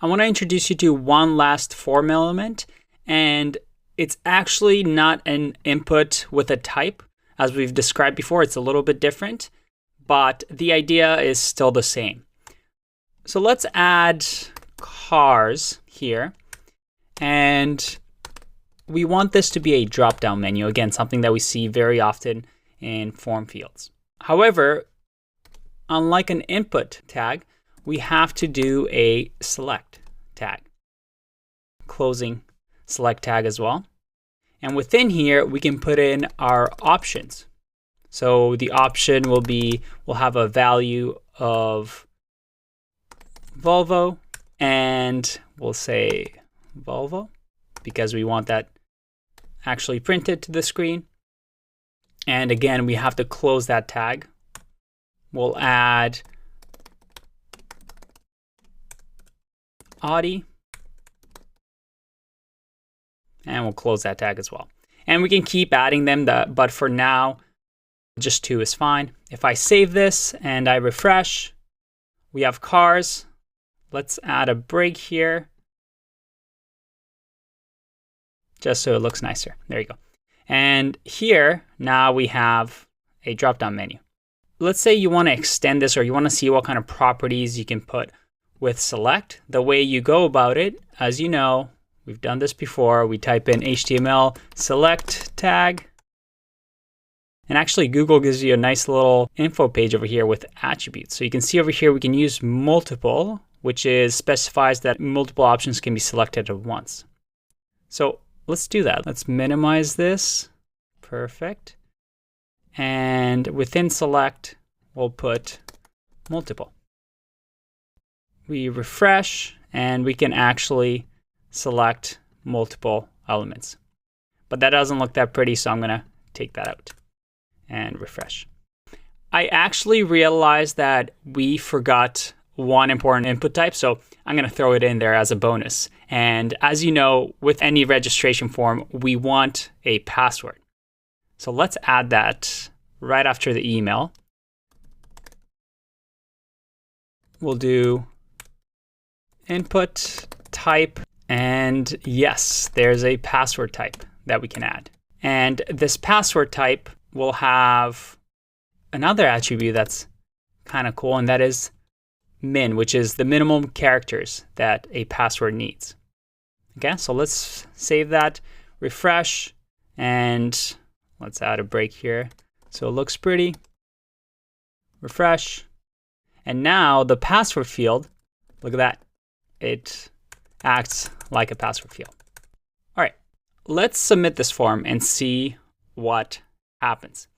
I want to introduce you to one last form element, and it's actually not an input with a type. As we've described before, it's a little bit different, but the idea is still the same. So let's add cars here, and we want this to be a drop-down menu. Again, something that we see very often in form fields. However, unlike an input tag, we have to do a select tag, closing select tag as well. And within here, we can put in our options. So the option will be, we'll have a value of Volvo, and we'll say Volvo because we want that actually printed to the screen. And again, we have to close that tag. We'll add Audi, and we'll close that tag as well. And we can keep adding them, but for now, just 2 is fine. If I save this and I refresh, we have cars. Let's add a break here, just so it looks nicer. There you go. And here, now we have a drop-down menu. Let's say you want to extend this, or you want to see what kind of properties you can put with select. The way you go about it, as you know, we've done this before. We type in HTML select tag. And actually, Google gives you a nice little info page over here with attributes. So you can see over here, we can use multiple, which specifies that multiple options can be selected at once. So let's do that. Let's minimize this. Perfect. And within select, we'll put multiple. We refresh, and we can actually select multiple elements. But that doesn't look that pretty, so I'm going to take that out and refresh. I actually realized that we forgot one important input type, so I'm going to throw it in there as a bonus. And as you know, with any registration form, we want a password. So let's add that right after the email. We'll do input type, and yes, there's a password type that we can add. And this password type will have another attribute that's kind of cool, and that is min, which is the minimum characters that a password needs. Okay, so let's save that, refresh, and let's add a break here so it looks pretty. Refresh. And now the password field, look at that. It acts like a password field. All right, let's submit this form and see what happens.